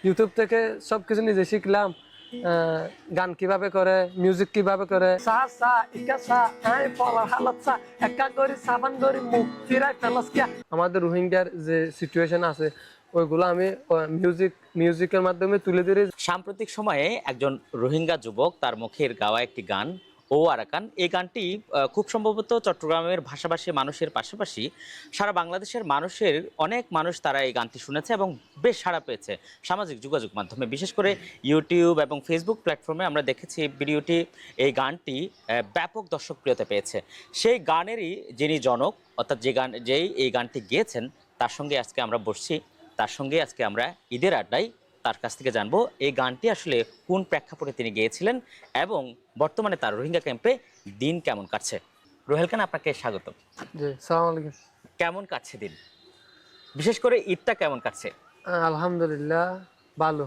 YouTube থেকে সবকিছু নিজে শিখলাম, গান কিভাবে করে, মিউজিক কিভাবে করে। আমাদের রোহিঙ্গার যে সিচুয়েশন আছে ওইগুলো আমি মিউজিকের মাধ্যমে তুলে ধরে। সাম্প্রতিক সময়ে একজন রোহিঙ্গা যুবক তার মুখের গাওয়া একটি গান ও আরাকান, এই গানটি খুব সম্ভবত চট্টগ্রামের ভাষাভাষী মানুষের পাশাপাশি সারা বাংলাদেশের মানুষের অনেক মানুষ তারা এই গানটি শুনেছে এবং বেশ সাড়া পেয়েছে সামাজিক যোগাযোগ মাধ্যমে, বিশেষ করে ইউটিউব এবং ফেসবুক প্ল্যাটফর্মে আমরা দেখেছি এই গানটি ব্যাপক দর্শকপ্রিয়তা পেয়েছে। সেই গানেরই যিনি জনক অর্থাৎ যেই এই গানটি গেয়েছেন তার সঙ্গে আজকে আমরা বসছি, তার সঙ্গে আজকে আমরা ঈদের আড্ডায় তার কাছ থেকে জানবো এই গানটি আসলে কোন প্রেক্ষাপটে তিনি গেয়েছিলেন এবং বর্তমানে তার রোহিঙ্গা ক্যাম্পে দিন কেমন কাটছে। রোহেল খান, আপনাকে স্বাগত। জি, আসসালামু আলাইকুম। কেমন কাটছে দিন, বিশেষ করে ঈদটা কেমন কাটছে? আলহামদুলিল্লাহ ভালো।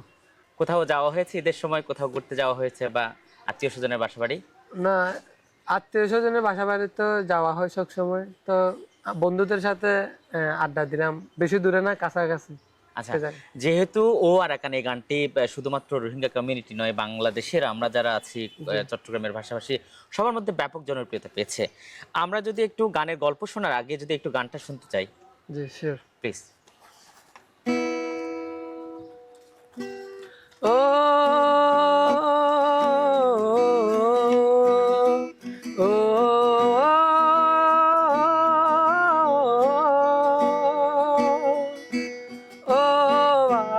কোথাও যাওয়া হয়েছে ঈদের সময়, কোথাও ঘুরতে যাওয়া হয়েছে বা আত্মীয় স্বজনের বাসা বাড়ি? না, আত্মীয় স্বজনের বাসা বাড়ি তো যাওয়া হয় সব সময়, তো বন্ধুদের সাথে আড্ডা দিলাম, বেশি দূরে না, কাছাকাছি। আচ্ছা, যেহেতু ও আরাকান এই গানটি শুধুমাত্র রোহিঙ্গা কমিউনিটি নয়, বাংলাদেশের আমরা যারা আছি চট্টগ্রামের ভাষাভাষী সবার মধ্যে ব্যাপক জনপ্রিয়তা পেয়েছে। আমরা যদি একটু গানের গল্প শোনার আগে যদি একটু গানটা শুনতে চাই। জি শিওর, প্লিজ। ও ও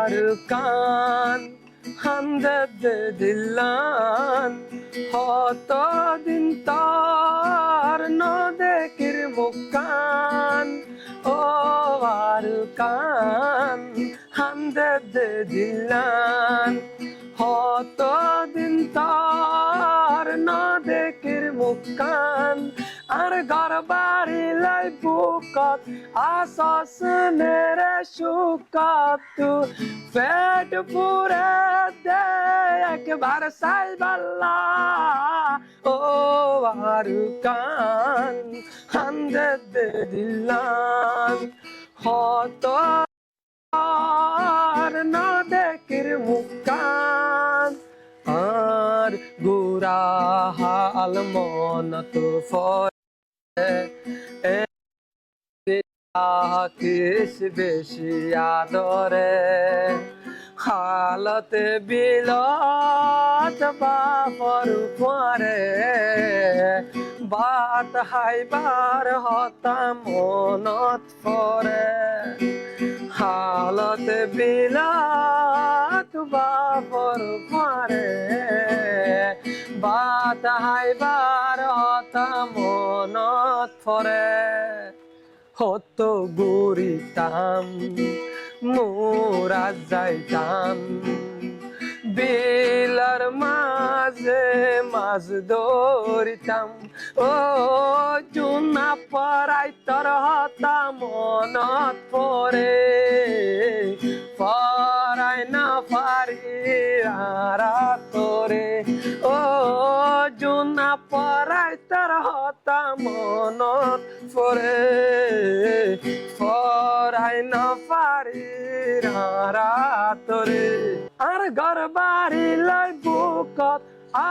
আরকান হামদে দিলান হতদিন তার নদেকির মুকান। ও আরকান হামদে দিলান হতদিন তার নদেকির মুকান। আর ঘর বাড়ি লাই বুকত আসস নেরে সুকত তু পেট পুরে দে একবার সাইবাল্লা। ও আরকান হামদে দিলান হত আর না দেখির মুকান। আর গুরা হাল মন তো কিস বেশি আদরে হালতে বিলত বাপর পরে বাত হাইবার হতা মনত পরে। হালতে বিলাত বাপর পরে বাত হাইবার হতা মনত পরে। হত গুরিতাম মোরা যাইতাম বিলার মাঝে মাছ ধরিতাম। ও জুনা পরাই তর হতা মনত পরে পরাই না পারি আরা করে। ও জুনা পরাই তর হতা মনত পরে পরাই না পারি আরা তোরে। আর ঘর বাড়ি লাই বুকত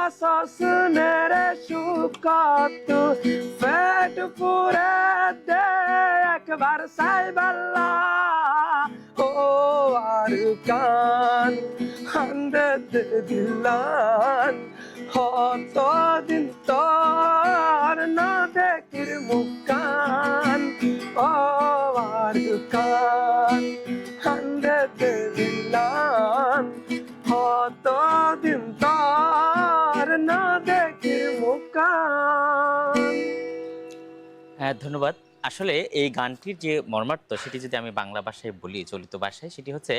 আসস নেরে সুকত তু পেট পুরে দে একবার সাইবাল্লা। ও আরকান হামদে দিলান হতদিন তোর না দেখির মুকান। ও আরকান হামদে দিলান হতদিন তোর না দেখির মুকান। হ্যাঁ, ধন্যবাদ। আসলে এই গানটির যে মর্মার্থ সেটি যদি আমি বাংলা ভাষায় বলি, চলিত ভাষায়, সেটি হচ্ছে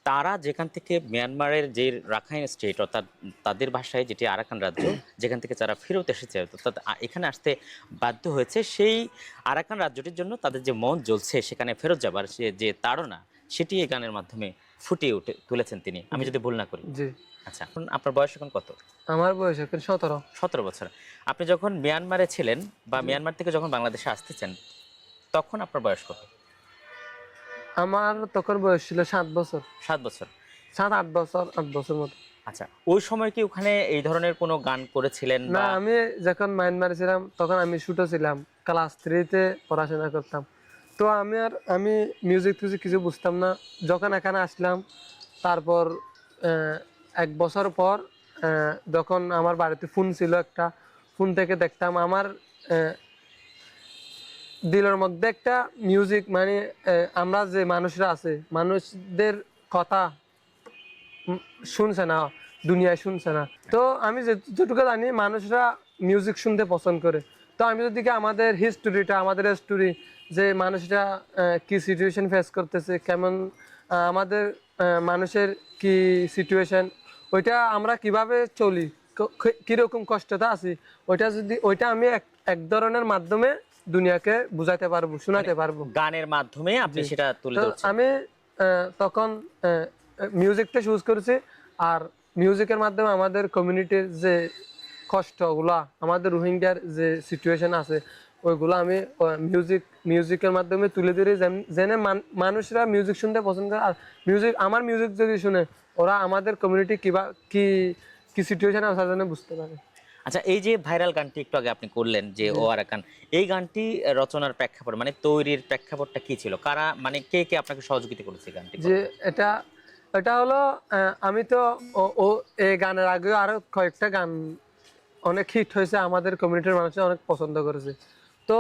তারা যেখান থেকে মিয়ানমারের যে রাখাইন স্টেট অর্থাৎ তাদের ভাষায় যেটি আরাকান রাজ্য, যেখান থেকে যারা ফেরত এসেছে অর্থাৎ এখানে আসতে বাধ্য হয়েছে, সেই আরাকান রাজ্যটির জন্য তাদের যে মন জ্বলছে সেখানে ফেরত যাবার যে তাড়না, সেটি এই গানের মাধ্যমে ফুটিয়ে তুলেছেন তিনি, আমি যদি ভুল না করি। জি। আচ্ছা, এখন আপনার বয়স এখন কত? আমার বয়স এখন 17 বছর। আপনি যখন মিয়ানমারে ছিলেন বা মিয়ানমার থেকে যখন বাংলাদেশে আসতেছেন, তখন আপনার বয়স কত? আমার তখন বয়স ছিল 7 বছর, 7 বছর। 7-8 বছর মতো। আচ্ছা, ওই সময় কি ওখানে এই ধরনের কোনো গান করেছিলেন না, বা? আমি যখন মায়ানমারে ছিলাম তখন আমি ছোট ছিলাম, ক্লাস 3-তে পড়াশোনা করতাম। তো আমি মিউজিক টিউজিক কিছু বুঝতাম না। যখন এখানে আসলাম তারপর 1 বছর পর যখন আমার বাড়িতে ফোন ছিল একটা, ফোন থেকে দেখতাম আমার দিলের মধ্যে একটা মিউজিক, মানে আমরা যে মানুষরা আছে মানুষদের কথা উম শুনছে না, দুনিয়ায় শুনছে না। তো আমি যেটুকু জানি মানুষরা মিউজিক শুনতে পছন্দ করে। তো আমি যদি কি আমাদের হিস্টোরিটা, আমাদের স্টোরি, যে মানুষরা কি সিচুয়েশন ফেস করতেছে, কেমন আমাদের মানুষের কি সিচুয়েশন, ওইটা আমরা কিভাবে চলি, কিরকম কষ্টতা আছি, ওইটা আমি এক ধরনের মাধ্যমে দুনিয়াকে বুঝাইতে পারবো, শোনাতে পারবো। গানের মাধ্যমে আপনি জি। সেটা তুলে তো ধরছেন। আমি তখন মিউজিকটা চুজ করেছি। আর মিউজিকের মাধ্যমে আমাদের কমিউনিটির যে কষ্টগুলা, আমাদের রোহিঙ্গার যে সিচুয়েশন আছে, ওইগুলো আমি মিউজিকের মাধ্যমে তুলে ধরি, যেন মানুষরা মিউজিক শুনতে পছন্দ করে। আর আমার মিউজিক যদি শুনে ওরা আমাদের কমিউনিটি কি কি সিচুয়েশন আছে যেন বুঝতে পারে। আচ্ছা, এই যে ভাইরাল গানটি একটু আগে আপনি করলেন যে জি। ও আরাকান, এই গানটি রচনার প্রেক্ষাপট মানে তৈরির প্রেক্ষাপটটা কি ছিল? কারা মানে কে আপনাকে সহযোগিতা করেছে গানটি যে করতে? এটা এটা হলো আমি তো ও ও এই গানের আগেও আরো কয়েকটা গান অনেক হিট হয়েছে, আমাদের কমিউনিটির মানুষরা অনেক পছন্দ করেছে। তো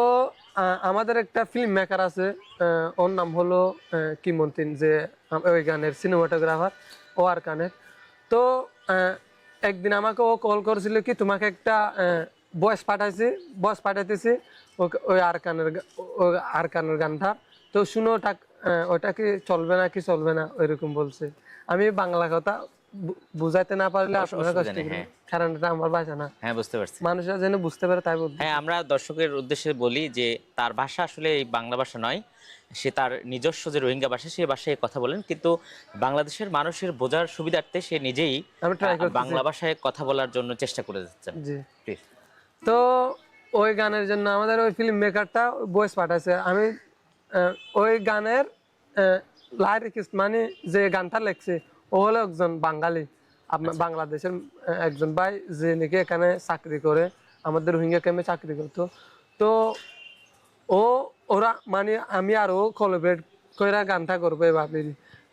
আমাদের একটা ফিল্ম মেকার আছে, ওর নাম হলো কিমন্তিন, যে ওই গানের সিনেমাটোগ্রাফার ও আর কানের। তো একদিন আমাকে ও কল করেছিল কি, তোমাকে একটা ভয়েস পাঠাইতেছি ওই আর কানের গানটা, তো শুনো ওটা কি চলবে না, কি চলবে না ওইরকম বলছে। আমি বাংলা কথা বুঝাইতে না পারলে আপনারা অসুবিধা কষ্ট নেই, করবেন, হ্যাঁ। কারণ এটা আমার ভাষা না, হ্যাঁ, বুঝতে পারছি। মানুষরা যেন বুঝতে পারে তাই বলতে। হ্যাঁ, আমরা দর্শকের উদ্দেশ্যে বলি যে তার ভাষা আসলে এই বাংলা ভাষা নয়। সে তার নিজস্ব যে রোহিঙ্গা ভাষা, সেই ভাষায় কথা বলেন। কিন্তু বাংলাদেশের মানুষের বোঝার সুবিধার্থে সে নিজেই আমি ট্রাই করতেছি। বাংলা ভাষায় কথা বলার জন্য চেষ্টা করে যাচ্ছেন। জি। প্লিজ। তো ওই গানের জন্য আমাদের ওই ফিল্ম মেকারটা ভয়েস পাঠাইছে। আমি ওই গানের লাইরিক্স, মানে যে গানটা লেখছে ও হলো একজন বাঙালি, আপনার বাংলাদেশের একজন ভাই, যে নাকি এখানে চাকরি করে, আমাদের রোহিঙ্গা ক্যাম্পে চাকরি করতো। তো ও ওরা মানে আমি আর ও কোলাবরেট করে গানটা করবো ভাবি।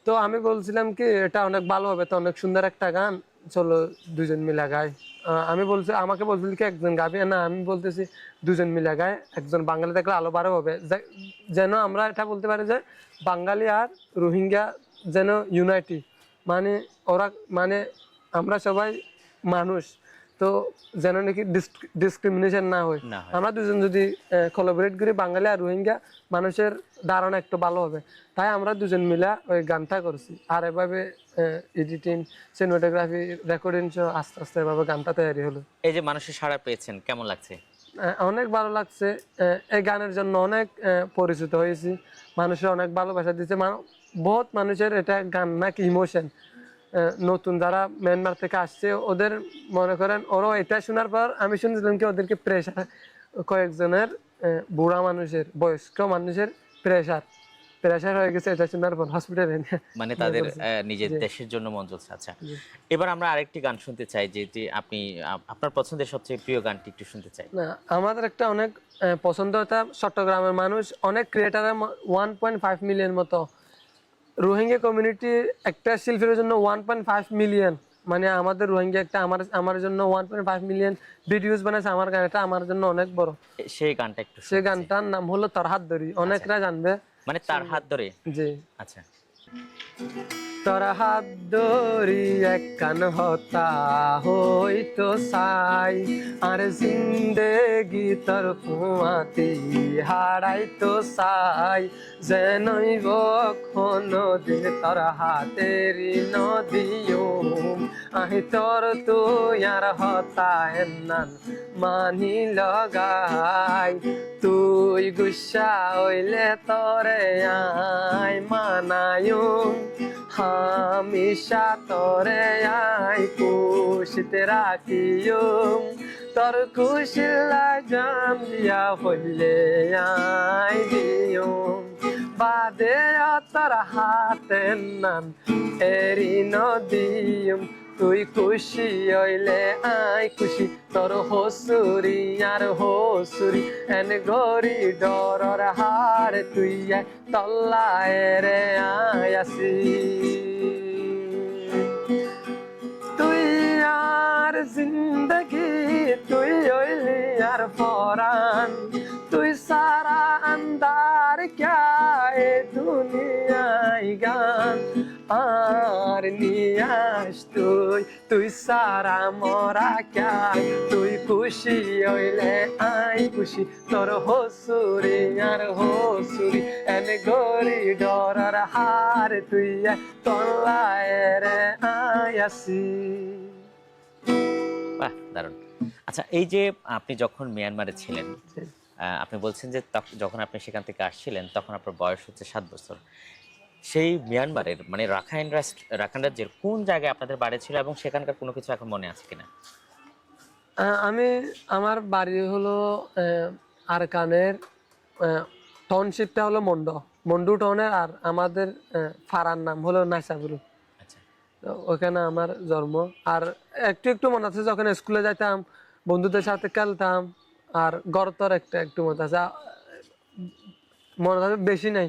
তো আমি বলছিলাম কি এটা অনেক ভালো হবে, তো অনেক সুন্দর একটা গান, চলো দুজন মিলে গাই। আমাকে বলছিল কি একজন গাবি না, আমি বলতেছি দুজন মিলে গায়, একজন বাঙালি থাকলে আলো ভালো হবে, যেন আমরা এটা বলতে পারি যে বাঙালি আর রোহিঙ্গা যেন ইউনাইটি, মানে ওরা মানে আমরা সবাই মানুষ, তো যেন নাকি ডিসক্রিমিনেশন না হয়। না হয়। আমরা দুজন যদি কোলাবরেট করি, বাঙালি আর রোহিঙ্গা মানুষের ধারণা একটু ভালো হবে, তাই আমরা দুজন মিলে ওই গানটা করছি। আর এভাবে এডিটিং, সিনেমাটোগ্রাফি, রেকর্ডিং সহ আস্তে আস্তে এভাবে গানটা তৈরি হলো। এই যে মানুষের সাড়া পেয়েছেন, কেমন লাগছে? অনেক ভালো লাগছে। এই গানের জন্য অনেক পরিচিত হয়েছি, মানুষের অনেক ভালোবাসা দিচ্ছে। বহুত মানুষের এটা গান নাকি ইমোশন। নতুন যারা মিয়ানমার থেকে আসছে ওদের মনে করেন, ওরাও এটা শোনার পর আমি শুনছিলাম কি ওদেরকে প্রেশার, কয়েকজনের বুড়া মানুষের, বয়স্ক মানুষের প্রেশার হয়ে গেছে এটা শোনার পর, হসপিটালে মানে তাদের নিজের দেশের জন্য মন চলছে। আচ্ছা, এবার আমরা আরেকটি গান শুনতে চাই, যে আপনি আপনার পছন্দের সবচেয়ে প্রিয় গানটি একটু শুনতে চাই। না, আমাদের একটা অনেক পছন্দ, হতা চট্টগ্রামের মানুষ অনেক ক্রিয়েটারের 1.5 মিলিয়ন মতো, রোহিঙ্গা কমিউনিটি একটা শিল্পীর জন্য 1.5 মিলিয়ন, মানে আমাদের রোহিঙ্গা একটা আমার জন্য 1.5 মিলিয়ন ভিডিওস বানাইছে আমার গান, এটা আমার জন্য অনেক বড়। সেই গানটা একটু সেই শুনতে চাই। গানটার নাম হলো তোর হাত ধরি, অনেকরা জানবে। মানে তার হাত ধরে। জি। আচ্ছা। তোর হাত ধরি একখান হতা হইতো সাই, আর জিন্দেগি তোর ফুয়াতি হারাইতো সাই, যেনই কোনো দিন তোর হাতেরি নদিও, আহি তোর তুই আর হতা এন্নান মানি লগাই, তুই গুসা হইলে তোরে আই মানায়ুম, হামেশা তোরে আই খুশিতে রাখিয়ুম, তোর খুশি লাগাম দিয়া হইলে আই দিও। দিয়ম বাদে তোর হাতের নাম এরি নদিয়ম তুই খুশি হইলে আই খুশি তোর হসুরি আর হসুরি এন গরি ডরর হার তুই তল্লায় রে আয়াসি তুই আর জিন্দগি তুই হইলি আর ফরান তুই সারা আন্দার ক্যা এ দুনিয়ায় গান আর নিয়াস তুই তুই সারা মরা ক্যা তুই খুশি হইলে আই খুশি তোর হসুরি আর হসুরি এন গরি ডরার হার তুই তল্লায় রে আয়াসি। বাহ, দারুণ। আচ্ছা, এই যে আপনি যখন মিয়ানমারে ছিলেন, আপনি বলছেন যে যখন আপনি সেখান থেকে আসছিলেন তখন আপনার বয়স হচ্ছে 7 বছর। সেই মিয়ানমারের মানে রাখাইন রাজ্যের কোন জায়গায় আপনাদের বাড়ি ছিল এবং সেখানকার কোনো কিছু এখন মনে আছে কিনা? আমি আমার বাড়ি হলো আরাকানের টাউনশিপটা হলো মন্ডু টাউনের, আর আমাদের ফারার নাম হলো নাইসাবুরু। আচ্ছা, তো ওখানে আমার জন্ম। আর একটু একটু মনে আছে যখন স্কুলে যাইতাম বন্ধুদের সাথে খেলতাম, আর গড়তর একটা একটু মনে আছে, মনে আছে বেশি নাই।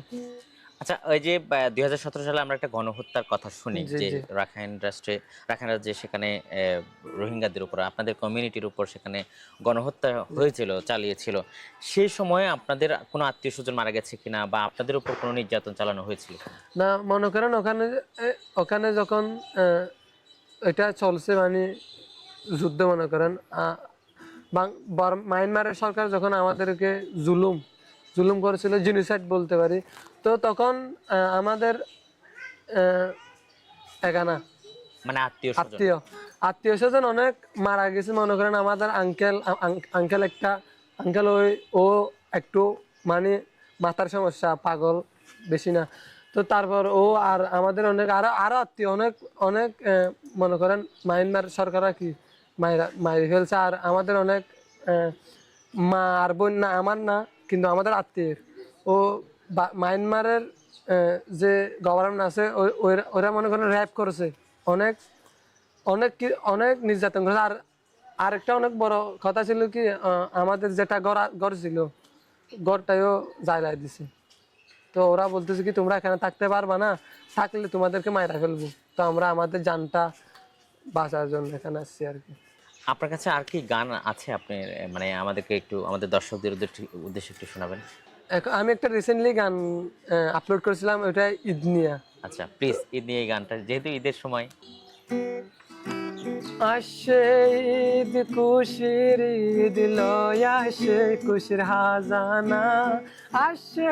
আচ্ছা, ওই যে 2017 সালে আমরা একটা গণহত্যার কথা শুনি জি যে জি রাখাইন রাজ্যে সেখানে রোহিঙ্গাদের উপর, আপনাদের কমিউনিটির উপর সেখানে গণহত্যা হয়েছিল, চালিয়েছিল। সেই সময়ে আপনাদের কোনো আত্মীয় স্বজন মারা গেছে কিনা বা আপনাদের উপর কোনো নির্যাতন চালানো হয়েছিল কিনা? না, মনে করেন ওখানে ওখানে যখন এটা চলছে মানে যুদ্ধ, মনে করেন মায়ানমারের সরকার যখন আমাদেরকে জুলুম করেছিল, জিনোসাইড বলতে পারি, তো তখন আমাদের এখানা মানে আত্মীয় স্বজন? আত্মীয় স্বজন অনেক মারা গেছে। মনে করেন আমাদের আঙ্কেল ও একটু মানে মাথার সমস্যা, পাগল, বেশি না। তো তারপর ও আর আমাদের অনেক আরো আত্মীয় অনেক অনেক মনে করেন মায়ানমার সরকার কি মাইরে ফেলছে। আর আমাদের অনেক মা আর বোন না, আমার না কিন্তু আমাদের আত্মীয়ের, ও মায়ানমারের যে গভর্নমেন্ট আছে ওরা মনে করেন র্যাপ করেছে, অনেক অনেক অনেক নির্যাতন করেছে। আর আরেকটা অনেক বড় কথা ছিল কি, আমাদের যেটা ঘর ছিল ঘরটাও জ্বালাই দিছে। তো ওরা বলতেছে কি তোমরা এখানে থাকতে পারবা না, থাকলে তোমাদেরকে মাইরা ফেলবো। তো আমরা আমাদের জানটা বাঁচার জন্য এখানে আসছি আর কি। আপনার কাছে আর কি গান আছে আপনি মানে আমাদেরকে একটু, আমাদের দর্শকদের উদ্দেশ্যে একটু শোনাবেন? আমি একটা রিসেন্টলি গান আপলোড করেছিলাম, ওটা ঈদ নিয়া। আচ্ছা, প্লিজ ঈদ নিয়ে এই গানটা, যেহেতু ঈদের সময়। আসে ঈদ খুশির ঈদ লয় আসে খুশির হাজানা, আসে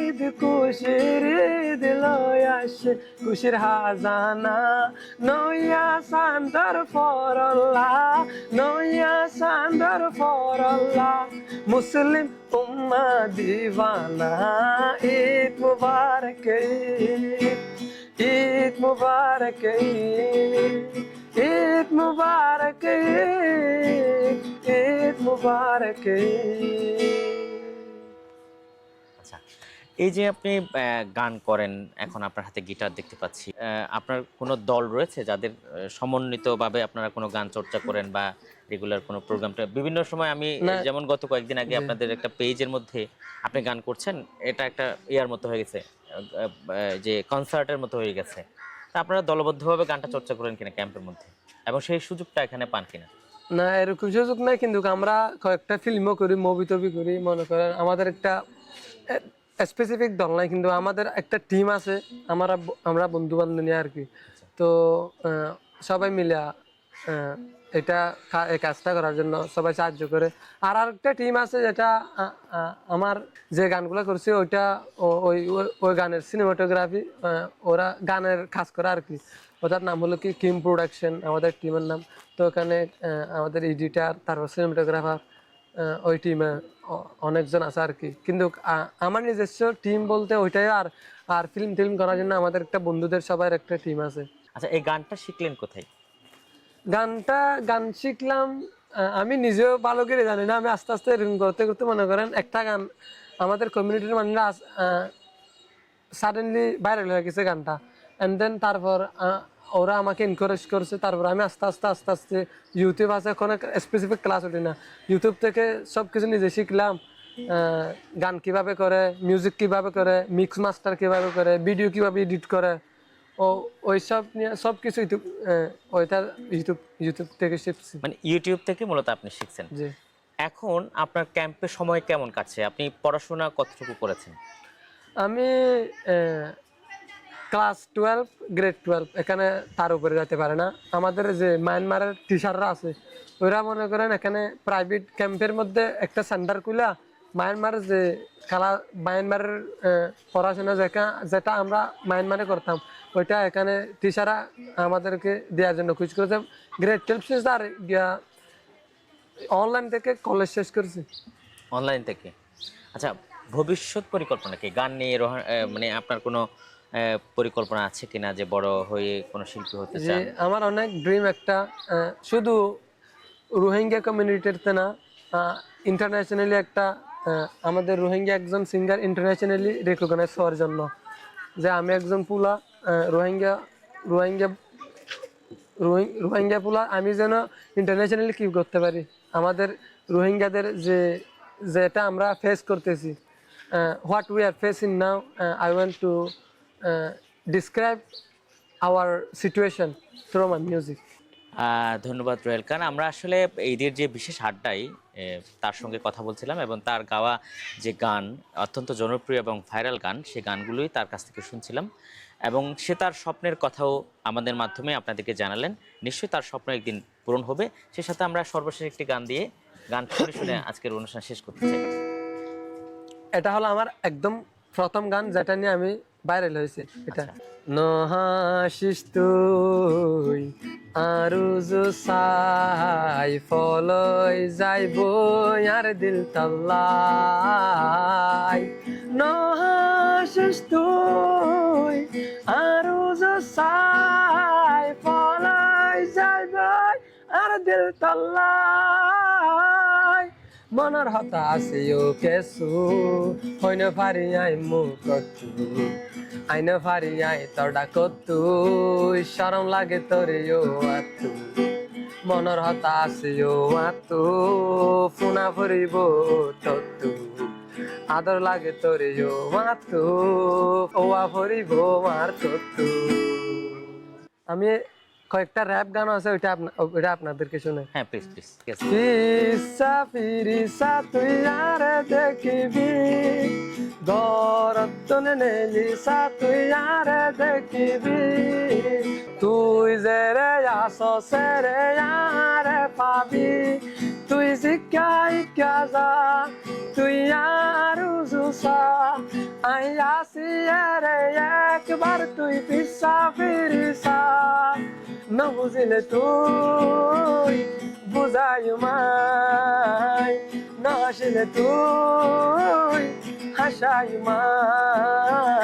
ঈদ খুশির ঈদ লয় আসে খুশির হাজানা, নয়া সান্দর ফরল্লাহ, নয়া সান্দর ফরল্লাহ, মুসলিম উম্মা দিওয়ানা, ঈদ মুবারক ঈদ, ঈদ মুবারক ঈদ, ঈদ মুবারক ঈদ, ঈদ মুবারক ঈদ। আচ্ছা, এই যে আপনি গান করেন, এখন আপনার হাতে গিটার দেখতে পাচ্ছি, আপনার কোনো দল রয়েছে যাদের সমন্বিতভাবে আপনারা কোনো গান চর্চা করেন বা রেগুলার কোনো প্রোগ্রামটা? বিভিন্ন সময় আমি যেমন গত কয়েকদিন আগে আপনাদের একটা পেজের মধ্যে আপনি গান করছেন, এটা একটা ইয়ার মতো হয়ে গেছে, যে কনসার্টের মতো হয়ে গেছে। তা আপনারা দলবদ্ধভাবে গানটা চর্চা করেন কিনা ক্যাম্পের মধ্যে, এবং সেই সুযোগটা এখানে পান কিনা? না, এরকম সুযোগ নাই, কিন্তু আমরা কয়েকটা ফিল্মও করি, মুভি টভি করি। মনে করেন আমাদের একটা স্পেসিফিক দল নাই, কিন্তু আমাদের একটা টিম আছে, আমরা বন্ধু বান্ধব নিয়ে আর কি। তো সবাই মিলে এটা এই কাজটা করার জন্য সবাই সাহায্য করে। আর আরেকটা টিম আছে যেটা আমার যে গানগুলো করছি ওইটা ওই ওই গানের সিনেমাটোগ্রাফি, ওরা গানের কাজ করে আর কি। ওটার নাম হলো কি কিম প্রোডাকশন, আমাদের টিমের নাম। তো ওখানে আমাদের এডিটার, তারপর সিনেমাটোগ্রাফার, ওই টিমে অনেকজন আছে আর কি। কিন্তু আমার নিজস্ব টিম বলতে ওইটাই। আর আর ফিল্ম করার জন্য আমাদের একটা বন্ধুদের সবার একটা টিম আছে। আচ্ছা, এই গানটা শিখলেন কোথায়? গান শিখলাম আমি নিজেও ভালো করে জানি না, আমি আস্তে আস্তে এরকম করতে করতে মনে করেন একটা গান আমাদের কমিউনিটির মানুষরা সাডেনলি ভাইরাল হয়ে গেছে গানটা, অ্যান্ড দেন তারপর ওরা আমাকে এনকারেজ করছে। তারপর আমি আস্তে আস্তে আস্তে আস্তে ইউটিউব আছে, কোনো স্পেসিফিক ক্লাস উঠি না, ইউটিউব থেকে সব কিছু নিজে শিখলাম। গান কিভাবে করে, মিউজিক কিভাবে করে, মিক্স মাস্টার কিভাবে করে, ভিডিও কিভাবে এডিট করে, ও ওইসব নিয়ে সব কিছু ইউটিউব, ওইটা ইউটিউব থেকে শিখছি। মানে ইউটিউব থেকে মূলত আপনি শিখছেন। জি। এখন আপনার ক্যাম্পের সময় কেমন কাটছে? আপনি পড়াশোনা কতটুকু করেছেন? আমি ক্লাস 12, গ্রেড 12, এখানে তার উপরে যেতে পারে না। আমাদের যে মায়ানমারের টিচাররা আছে, ওরা মনে করেন এখানে প্রাইভেট ক্যাম্পের মধ্যে একটা সেন্টার খুলা মায়ানমারের যে মায়ানমারের পড়াশোনা যেটা আমরা মায়ানমারে করতাম, ওইটা এখানে টিচাররা আমাদেরকে দেওয়ার জন্য খুঁজ করেছে। গ্রেড 12 শেষ আর অনলাইন থেকে কলেজ শেষ করেছি। অনলাইন থেকে। আচ্ছা, ভবিষ্যৎ পরিকল্পনা কি? গান নিয়ে মানে আপনার কোনো পরিকল্পনা আছে কিনা যে বড় হয়ে কোনো শিল্পী হতে যে চান? আমার অনেক ড্রিম একটা, শুধু রোহিঙ্গা কমিউনিটিতে না, ইন্টারন্যাশনালি একটা, আমাদের রোহিঙ্গা একজন সিঙ্গার ইন্টারন্যাশনালি রেকগনাইজ হওয়ার জন্য, যে আমি একজন পুলা রোহিঙ্গা রোহিঙ্গা রোহিঙ্গা পুলা, আমি যেন ইন্টারন্যাশনালি কি করতে পারি। আমাদের রোহিঙ্গাদের যেটা আমরা ফেস করতেছি, what we are facing now, I want to describe our situation through my music. ধন্যবাদ রোহেল খান। আমরা আসলে ঈদের যে বিশেষ আড্ডায় তার সঙ্গে কথা বলছিলাম এবং তার গাওয়া যে গান, অত্যন্ত জনপ্রিয় এবং ভাইরাল গান, সেই গানগুলোই তার কাছ থেকে শুনছিলাম এবং সে তার স্বপ্নের কথাও আমাদের মাধ্যমে আপনাদেরকে জানালেন। নিশ্চয়ই তার স্বপ্ন একদিন পূরণ হবে। সে সাথে আমরা সর্বশেষ একটি গান দিয়ে গান শুনে শুনে আজকের অনুষ্ঠান শেষ করতে চাই। এটা হলো আমার একদম প্রথম গান, যেটা নিয়ে আমি ভাইরাল হয়েছে। এটা নহাসিস তুই আরু সাই ফলই যাইব আর দিল তাল্লাই, নহাসিস তুই আরু সাই ফলই যাইব আর দিল তাল্লাই, মনের হতা আছে ও কেসু হইন ফারি আই মুকতু, আইন ফারি আই তডা কতু শরম লাগে তোরে ও আতু, মনের হতা আছে ও আতু ফুনা ফুরিব ততু, আদর লাগে তোরে ও আতু ওয়া ফুরিব মার ততু। আমি কয়েকটা র্যাপ গান আছে, ওইটা আপনাদেরকে শুনে। হ্যাঁ, প্লিজ প্লিজ। ফিসা ফিরিসা তুই আরে দেখিবি, দরতনে নেলিসা তুই আরে দেখিবি, তুই যে রে আসো সে রে আরে পাবি, তুই শিক্ষাই যা তুই আর উজুসা, আই আসি রে একবার তুই ফিসা ফিরিসা, না বুঝিলে তুই বুঝাই মাই, না হাসিলে তুই হাসাই মাই,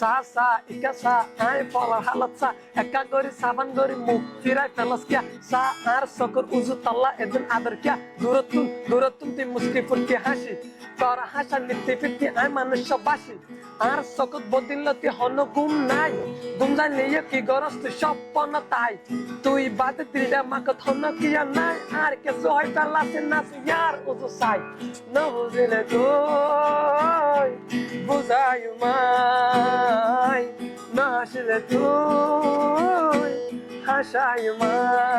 সা ইকাসা আই ফলার হালত সা একা গরি সাবান গরি মুখ ফিরাই ফেলাস কিয়া, সা আর সকর উজু তাল্লা এদিন আদর কিয়া, দূরতুন তুই মুস্কি ফুটকি হাসি, তোর হাসা নিত্যি ফিরতি আই মানুষ বাসি, আর সকত বদিলতি হন গুম নাই, গুম জানিয়ে কি গরস তুই স্বপ্ন তাই, তুই বাদে দিলে মাকত হন কিয়া নাই, আর কিছু হয় ফেলাসি নাচ ইয়ার উজু সাই, না বুঝিলে তুই বুঝাই মাই, না হাসিলে তুই হাসাই মাই।